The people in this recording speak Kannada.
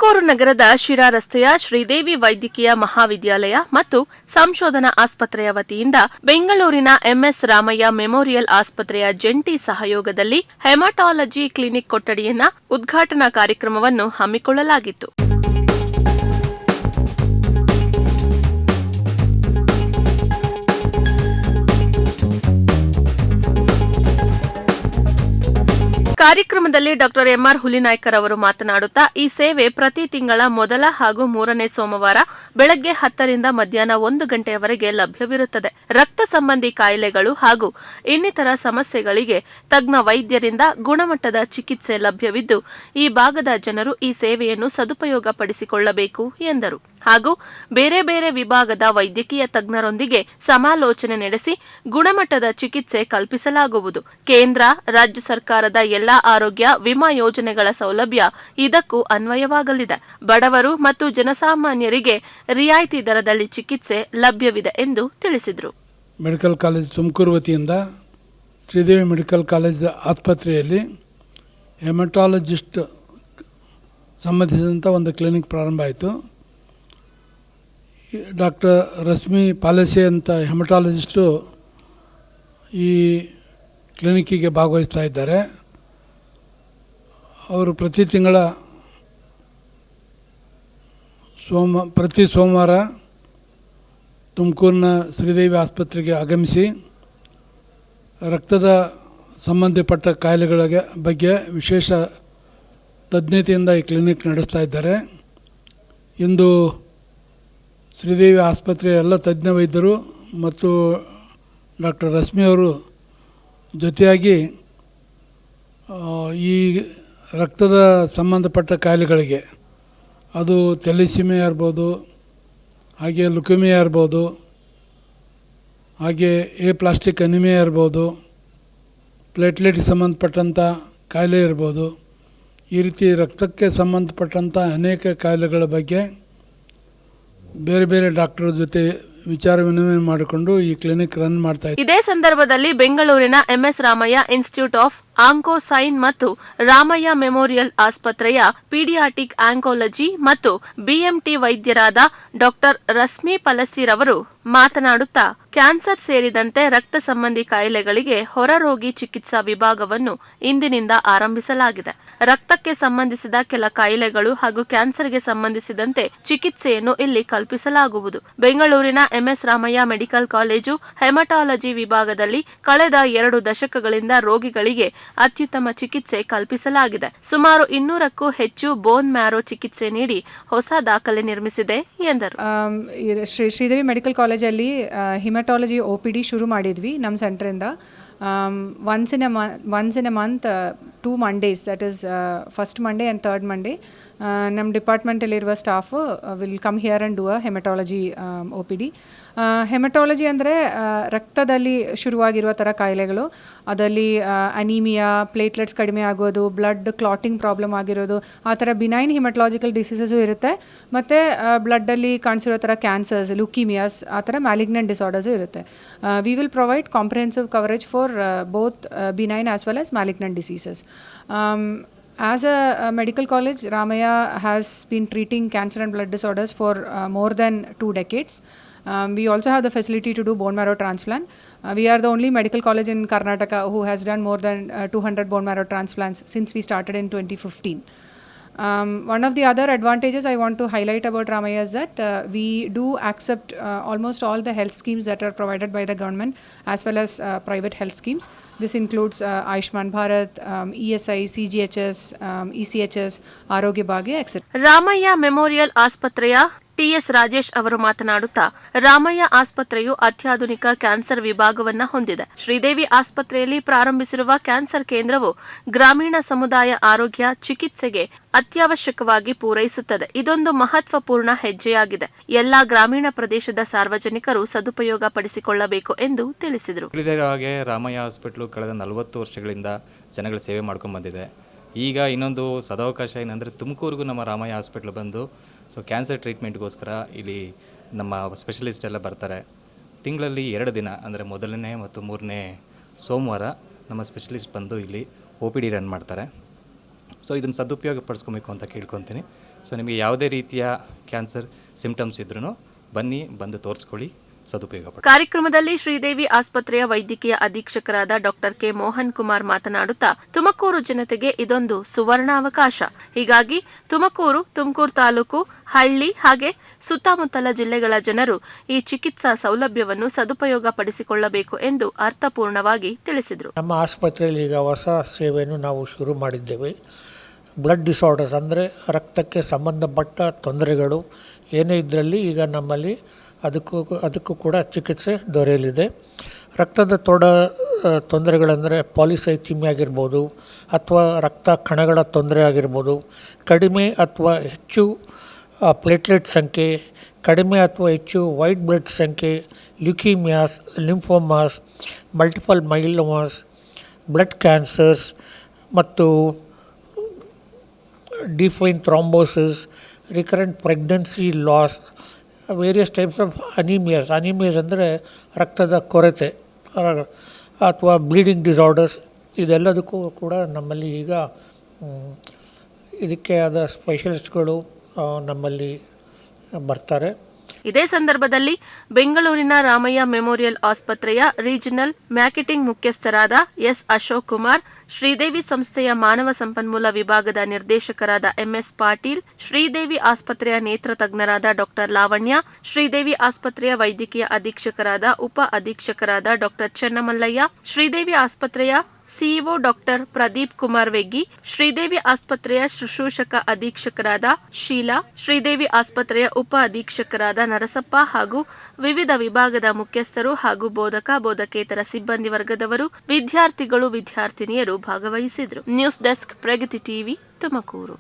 ತುಮಕೂರು ನಗರದ ಶಿರಾ ರಸ್ತೆಯ ಶ್ರೀದೇವಿ ವೈದ್ಯಕೀಯ ಮಹಾವಿದ್ಯಾಲಯ ಮತ್ತು ಸಂಶೋಧನಾ ಆಸ್ಪತ್ರೆಯ ವತಿಯಿಂದ ಬೆಂಗಳೂರಿನ ಎಂಎಸ್ ರಾಮಯ್ಯ ಮೆಮೋರಿಯಲ್ ಆಸ್ಪತ್ರೆಯ ಜಂಟಿ ಸಹಯೋಗದಲ್ಲಿ ಹೆಮಟಾಲಜಿ ಕ್ಲಿನಿಕ್ ಕೊಠಡಿಯನ್ನ ಉದ್ಘಾಟನಾ ಕಾರ್ಯಕ್ರಮವನ್ನು ಹಮ್ಮಿಕೊಳ್ಳಲಾಗಿತ್ತು. ಕಾರ್ಯಕ್ರಮದಲ್ಲಿ ಡಾ ಎಂಆರ್ ಹುಲಿನಾಯ್ಕರ್ ಅವರು ಮಾತನಾಡುತ್ತಾ, ಈ ಸೇವೆ ಪ್ರತಿ ತಿಂಗಳ ಮೊದಲ ಹಾಗೂ ಮೂರನೇ ಸೋಮವಾರ ಬೆಳಗ್ಗೆ 10 ರಿಂದ ಮಧ್ಯಾಹ್ನ 1 ಗಂಟೆಯವರೆಗೆ ಲಭ್ಯವಿರುತ್ತದೆ. ರಕ್ತ ಸಂಬಂಧಿ ಕಾಯಿಲೆಗಳು ಹಾಗೂ ಇನ್ನಿತರ ಸಮಸ್ಯೆಗಳಿಗೆ ತಜ್ಞ ವೈದ್ಯರಿಂದ ಗುಣಮಟ್ಟದ ಚಿಕಿತ್ಸೆ ಲಭ್ಯವಿದ್ದು, ಈ ಭಾಗದ ಜನರು ಈ ಸೇವೆಯನ್ನು ಸದುಪಯೋಗಪಡಿಸಿಕೊಳ್ಳಬೇಕು ಎಂದರು. ಹಾಗೂ ಬೇರೆ ಬೇರೆ ವಿಭಾಗದ ವೈದ್ಯಕೀಯ ತಜ್ಞರೊಂದಿಗೆ ಸಮಾಲೋಚನೆ ನಡೆಸಿ ಗುಣಮಟ್ಟದ ಚಿಕಿತ್ಸೆ ಕಲ್ಪಿಸಲಾಗುವುದು. ಕೇಂದ್ರ, ರಾಜ್ಯ ಸರ್ಕಾರದ ಎಲ್ಲಾ ಆರೋಗ್ಯ ವಿಮಾ ಯೋಜನೆಗಳ ಸೌಲಭ್ಯ ಇದಕ್ಕೂ ಅನ್ವಯವಾಗಲಿದೆ. ಬಡವರು ಮತ್ತು ಜನಸಾಮಾನ್ಯರಿಗೆ ರಿಯಾಯಿತಿ ದರದಲ್ಲಿ ಚಿಕಿತ್ಸೆ ಲಭ್ಯವಿದೆ ಎಂದು ತಿಳಿಸಿದರು. ಮೆಡಿಕಲ್ ಕಾಲೇಜ್ ತುಮಕೂರು ವತಿಯಿಂದ ಶ್ರೀದೇವಿ ಮೆಡಿಕಲ್ ಕಾಲೇಜ್ ಆಸ್ಪತ್ರೆಯಲ್ಲಿ ಹೆಮಟಾಲಜಿಸ್ಟ್ ಸಂಬಂಧಿಸಿದಂಥ ಒಂದು ಕ್ಲಿನಿಕ್ ಪ್ರಾರಂಭ ಆಯಿತು. ಡಾಕ್ಟರ್ ರಶ್ಮಿ ಪಾಲೇಸೆ ಅಂತ ಹೆಮಟಾಲಜಿಸ್ಟು ಈ ಕ್ಲಿನಿಕ್ಕಿಗೆ ಭಾಗವಹಿಸ್ತಾ ಇದ್ದಾರೆ. ಅವರು ಪ್ರತಿ ತಿಂಗಳ ಪ್ರತಿ ಸೋಮವಾರ ತುಮಕೂರಿನ ಶ್ರೀದೇವಿ ಆಸ್ಪತ್ರೆಗೆ ಆಗಮಿಸಿ ರಕ್ತದ ಸಂಬಂಧಪಟ್ಟ ಕಾಯಿಲೆಗಳ ಬಗ್ಗೆ ವಿಶೇಷ ತಜ್ಞತೆಯಿಂದ ಈ ಕ್ಲಿನಿಕ್ ನಡೆಸ್ತಾ ಇದ್ದಾರೆ. ಇಂದು ಶ್ರೀದೇವಿ ಆಸ್ಪತ್ರೆಯ ಎಲ್ಲ ತಜ್ಞ ವೈದ್ಯರು ಮತ್ತು ಡಾಕ್ಟರ್ ರಶ್ಮಿ ಅವರು ಜೊತೆಯಾಗಿ ಈ ರಕ್ತದ ಸಂಬಂಧಪಟ್ಟ ಕಾಯಿಲೆಗಳಿಗೆ, ಅದು ಥೆಲಿಸಿಮಿಯಾ ಇರ್ಬೋದು, ಹಾಗೆ ಲುಕೇಮಿಯಾ ಇರ್ಬೋದು, ಹಾಗೆ ಪ್ಲಾಸ್ಟಿಕ್ ಅನಿಮಿಯಾ ಇರ್ಬೋದು, ಪ್ಲೇಟ್ಲೆಟ್ಗೆ ಸಂಬಂಧಪಟ್ಟಂಥ ಕಾಯಿಲೆ ಇರ್ಬೋದು, ಈ ರೀತಿ ರಕ್ತಕ್ಕೆ ಸಂಬಂಧಪಟ್ಟಂಥ ಅನೇಕ ಕಾಯಿಲೆಗಳ ಬಗ್ಗೆ ಬೇರೆ ಬೇರೆ ಡಾಕ್ಟರ್ ಜೊತೆ ವಿಚಾರ ವಿನಿಮಯ ಮಾಡಿಕೊಂಡು ಈ ಕ್ಲಿನಿಕ್ ರನ್ ಮಾಡ್ತಾ ಇದ್ದಾರೆ. ಇದೇ ಸಂದರ್ಭದಲ್ಲಿ ಬೆಂಗಳೂರಿನ ಎಂಎಸ್ ರಾಮಯ್ಯ ಇನ್ಸ್ಟಿಟ್ಯೂಟ್ ಆಫ್ ಆಂಕೋಸೈನ್ ಮತ್ತು ರಾಮಯ್ಯ ಮೆಮೋರಿಯಲ್ ಆಸ್ಪತ್ರೆಯ ಪೀಡಿಯಾಟಿಕ್ ಆಂಕೋಲಜಿ ಮತ್ತು ಬಿಎಂಟಿ ವೈದ್ಯರಾದ ಡಾಕ್ಟರ್ ರಶ್ಮಿ ಪಲಸಿರವರು ಮಾತನಾಡುತ್ತಾ, ಕ್ಯಾನ್ಸರ್ ಸೇರಿದಂತೆ ರಕ್ತ ಸಂಬಂಧಿ ಕಾಯಿಲೆಗಳಿಗೆ ಹೊರರೋಗಿ ಚಿಕಿತ್ಸಾ ವಿಭಾಗವನ್ನು ಇಂದಿನಿಂದ ಆರಂಭಿಸಲಾಗಿದೆ. ರಕ್ತಕ್ಕೆ ಸಂಬಂಧಿಸಿದ ಕೆಲ ಕಾಯಿಲೆಗಳು ಹಾಗೂ ಕ್ಯಾನ್ಸರ್ಗೆ ಸಂಬಂಧಿಸಿದಂತೆ ಚಿಕಿತ್ಸೆಯನ್ನು ಇಲ್ಲಿ ಕಲ್ಪಿಸಲಾಗುವುದು. ಬೆಂಗಳೂರಿನ MS Ramaiah medical college haematology ವಿಭಾಗದಲ್ಲಿ ಕಳೆದ 2 ದಶಕಗಳಿಂದ ರೋಗಿಗಳಿಗೆ ಅತ್ಯುತ್ತಮ ಚಿಕಿತ್ಸೆ ಕಲ್ಪಿಸಲಾಗಿದೆ. ಸುಮಾರು 200ಕ್ಕೂ ಹೆಚ್ಚು ಬೋನ್ ಮ್ಯಾರೋ ಚಿಕಿತ್ಸೆ ನೀಡಿ ಹೊಸ ದಾಖಲೆ ನಿರ್ಮಿಸಿದೆ ಎಂದರು. ಶ್ರೀದೇವಿ ಮೆಡಿಕಲ್ ಕಾಲೇಜಲ್ಲಿ ಹಿಮಟಾಲಜಿ OPD ಶುರು ಮಾಡಿದ್ವಿ ನಮ್ಮ ಸೆಂಟ್ರಿಂದ. once in a month 2 Mondays, that is first Monday and third Monday, ನಮ್ಮ ಡಿಪಾರ್ಟ್ಮೆಂಟಲ್ಲಿರುವ staff will come here and do a haematology OPD. Haematology ಅಂದರೆ ರಕ್ತದಲ್ಲಿ ಶುರುವಾಗಿರುವ ಥರ ಕಾಯಿಲೆಗಳು, ಅದರಲ್ಲಿ ಅನೀಮಿಯಾ, ಪ್ಲೇಟ್ಲೆಟ್ಸ್ ಕಡಿಮೆ ಆಗೋದು, ಬ್ಲಡ್ ಕ್ಲಾಟಿಂಗ್ ಪ್ರಾಬ್ಲಮ್ ಆಗಿರೋದು, ಆ ಥರ ಬಿನೈನ್ ಹಿಮಟಾಲಜಿಕಲ್ ಡಿಸೀಸಸ್ಸು ಇರುತ್ತೆ. ಮತ್ತು ಬ್ಲಡ್ಡಲ್ಲಿ ಕಾಣಿಸಿರೋ ಥರ ಕ್ಯಾನ್ಸರ್ಸ್, ಲುಕೀಮಿಯಾಸ್, ಆ ಥರ ಮ್ಯಾಲಿಗ್ನೆಂಟ್ ಡಿಸಾರ್ಡರ್ಸು ಇರುತ್ತೆ. We will provide comprehensive coverage for both benign as well as malignant diseases. As a medical college, Ramaya has been treating cancer and blood disorders for more than 2 decades. We also have the facility to do bone marrow transplant. We are the only medical college in Karnataka who has done more than 200 bone marrow transplants since we started in 2015. One of the other advantages I want to highlight about Ramaya is that we do accept almost all the health schemes that are provided by the government as well as private health schemes. This includes Ayushman Bharat, ESI, CGHS, ECHS, Arogya Bhagya, etc. Ramaiah memorial ಆಸ್ಪತ್ರೆಯ ಟಿಎಸ್ ರಾಜೇಶ್ ಅವರು ಮಾತನಾಡುತ್ತಾ, ರಾಮಯ್ಯ ಆಸ್ಪತ್ರೆಯು ಅತ್ಯಾಧುನಿಕ ಕ್ಯಾನ್ಸರ್ ವಿಭಾಗವನ್ನು ಹೊಂದಿದೆ. ಶ್ರೀದೇವಿ ಆಸ್ಪತ್ರೆಯಲ್ಲಿ ಪ್ರಾರಂಭಿಸಿರುವ ಕ್ಯಾನ್ಸರ್ ಕೇಂದ್ರವು ಗ್ರಾಮೀಣ ಸಮುದಾಯ ಆರೋಗ್ಯ ಚಿಕಿತ್ಸೆಗೆ ಅತ್ಯವಶ್ಯಕವಾಗಿ ಪೂರೈಸುತ್ತದೆ. ಇದೊಂದು ಮಹತ್ವಪೂರ್ಣ ಹೆಜ್ಜೆಯಾಗಿದೆ. ಎಲ್ಲಾ ಗ್ರಾಮೀಣ ಪ್ರದೇಶದ ಸಾರ್ವಜನಿಕರು ಸದುಪಯೋಗ ಪಡಿಸಿಕೊಳ್ಳಬೇಕು ಎಂದು ತಿಳಿಸಿದರು. ರಾಮಯ್ಯ ಹಾಸ್ಪಿಟಲ್ ಕಳೆದ 40 ವರ್ಷಗಳಿಂದ ಜನಗಳ ಸೇವೆ ಮಾಡ್ಕೊಂಡು ಬಂದಿದೆ. ಈಗ ಇನ್ನೊಂದು ಸದಾವಕಾಶ ಏನಂದರೆ ತುಮಕೂರಿಗೂ ನಮ್ಮ ರಾಮಯ್ಯ ಹಾಸ್ಪಿಟ್ಲ್ ಬಂದು ಕ್ಯಾನ್ಸರ್ ಟ್ರೀಟ್ಮೆಂಟ್ಗೋಸ್ಕರ ಇಲ್ಲಿ ನಮ್ಮ ಸ್ಪೆಷಲಿಸ್ಟ್ ಎಲ್ಲ ಬರ್ತಾರೆ. ತಿಂಗಳಲ್ಲಿ 2 ದಿನ ಅಂದರೆ ಮೊದಲನೇ ಮತ್ತು 3ನೇ ಸೋಮವಾರ ನಮ್ಮ ಸ್ಪೆಷಲಿಸ್ಟ್ ಬಂದು ಇಲ್ಲಿ OPD ರನ್ ಮಾಡ್ತಾರೆ. ಇದನ್ನು ಸದುಪಯೋಗ ಪಡಿಸ್ಕೊಬೇಕು ಅಂತ ಕೇಳ್ಕೊತೀನಿ. ಸೊ ನಿಮಗೆ ಯಾವುದೇ ರೀತಿಯ ಕ್ಯಾನ್ಸರ್ ಸಿಂಪ್ಟಮ್ಸ್ ಇದ್ರೂ ಬನ್ನಿ, ಬಂದು ತೋರಿಸ್ಕೊಳ್ಳಿ, ಸದುಪಯೋಗ ಪಡಿ. ಕಾರ್ಯಕ್ರಮದಲ್ಲಿ ಶ್ರೀದೇವಿ ಆಸ್ಪತ್ರೆಯ ವೈದ್ಯಕೀಯ ಅಧೀಕ್ಷಕರಾದ ಡಾಕ್ಟರ್ ಕೆ ಮೋಹನ್ ಕುಮಾರ್ ಮಾತನಾಡುತ್ತಾ, ತುಮಕೂರು ಜನತೆಗೆ ಇದೊಂದು ಸುವರ್ಣಾವಕಾಶ. ಹೀಗಾಗಿ ತುಮಕೂರು ತಾಲೂಕು, ಹಳ್ಳಿ ಹಾಗೆ ಸುತ್ತಮುತ್ತಲ ಜಿಲ್ಲೆಗಳ ಜನರು ಈ ಚಿಕಿತ್ಸಾ ಸೌಲಭ್ಯವನ್ನು ಸದುಪಯೋಗ ಪಡಿಸಿಕೊಳ್ಳಬೇಕು ಎಂದು ಅರ್ಥಪೂರ್ಣವಾಗಿ ತಿಳಿಸಿದರು. ನಮ್ಮ ಆಸ್ಪತ್ರೆಯಲ್ಲಿ ಈಗ ಹೊಸ ಸೇವೆಯನ್ನು ನಾವು ಶುರು ಮಾಡಿದ್ದೇವೆ. ಬ್ಲಡ್ ಡಿಸಾರ್ಡರ್ಸ್ ಅಂದರೆ ರಕ್ತಕ್ಕೆ ಸಂಬಂಧಪಟ್ಟ ತೊಂದರೆಗಳು ಏನೇ ಇದರಲ್ಲಿ ಈಗ ನಮ್ಮಲ್ಲಿ ಅದಕ್ಕೂ ಕೂಡ ಚಿಕಿತ್ಸೆ ದೊರೆಯಲಿದೆ. ರಕ್ತದ ತೊಂದರೆಗಳೆಂದರೆ ಪಾಲಿಸೈಥಿಮಿಯಾ ಆಗಿರ್ಬೋದು, ಅಥವಾ ರಕ್ತ ಕಣಗಳ ತೊಂದರೆ ಆಗಿರ್ಬೋದು, ಕಡಿಮೆ ಅಥವಾ ಹೆಚ್ಚು ಪ್ಲೇಟ್ಲೆಟ್ ಸಂಖ್ಯೆ, ಕಡಿಮೆ ಅಥವಾ ಹೆಚ್ಚು ವೈಟ್ ಬ್ಲಡ್ ಸಂಖ್ಯೆ, leukaemias, lymphomas, multiple myelomas, blood cancers ಮತ್ತು define thrombosis, recurrent pregnancy loss, various types of anaemias ಅಂದರೆ ರಕ್ತದ ಕೊರತೆ ಅಥವಾ ಬ್ಲೀಡಿಂಗ್ ಡಿಸಾರ್ಡರ್ಸ್, ಇದೆಲ್ಲದಕ್ಕೂ ಕೂಡ ನಮ್ಮಲ್ಲಿ ಈಗ ಇದಕ್ಕೆ ಆದ ಸ್ಪೆಷಲಿಸ್ಟ್ಗಳು ನಮ್ಮಲ್ಲಿ ಬರ್ತಾರೆ. ಇದೇ ಸಂದರ್ಭದಲ್ಲಿ ಬೆಂಗಳೂರಿನ ರಾಮಯ್ಯ ಮೆಮೋರಿಯಲ್ ಆಸ್ಪತ್ರೆಯ ರೀಜನಲ್ ಮ್ಯಾರ್ಕೆಟಿಂಗ್ ಮುಖ್ಯಸ್ಥರಾದ ಎಸ್ ಅಶೋಕ್ ಕುಮಾರ್, ಶ್ರೀದೇವಿ ಸಂಸ್ಥೆಯ ಮಾನವ ಸಂಪನ್ಮೂಲ ವಿಭಾಗದ ನಿರ್ದೇಶಕರಾದ ಎಂಎಸ್ ಪಾಟೀಲ್, ಶ್ರೀದೇವಿ ಆಸ್ಪತ್ರೆಯ ನೇತ್ರ ತಜ್ಞರಾದ ಡಾಕ್ಟರ್ ಲಾವಣ್ಯ, ಶ್ರೀದೇವಿ ಆಸ್ಪತ್ರೆಯ ವೈದ್ಯಕೀಯ ಅಧೀಕ್ಷಕರಾದ ಉಪ ಅಧೀಕ್ಷಕರಾದ ಡಾಕ್ಟರ್ ಚೆನ್ನಮಲ್ಲಯ್ಯ, ಶ್ರೀದೇವಿ ಆಸ್ಪತ್ರೆಯ CEO doctor Pradeep Kumar veggie, Sridevi ಆಸ್ಪತ್ರೆಯ ಶುಶ್ರೂಷಕ ಅಧೀಕ್ಷಕರಾದ ಶೀಲಾ, ಶ್ರೀದೇವಿ ಆಸ್ಪತ್ರೆಯ ಉಪ ಅಧೀಕ್ಷಕರಾದ ನರಸಪ್ಪ ಹಾಗೂ ವಿವಿಧ ವಿಭಾಗದ ಮುಖ್ಯಸ್ಥರು ಹಾಗೂ ಬೋಧಕೇತರ ಸಿಬ್ಬಂದಿ ವರ್ಗದವರು, ವಿದ್ಯಾರ್ಥಿಗಳು, ವಿದ್ಯಾರ್ಥಿನಿಯರು ಭಾಗವಹಿಸಿದರು. ನ್ಯೂಸ್ ಡೆಸ್ಕ್, ಪ್ರಗತಿ ಟಿವಿ, ತುಮಕೂರು.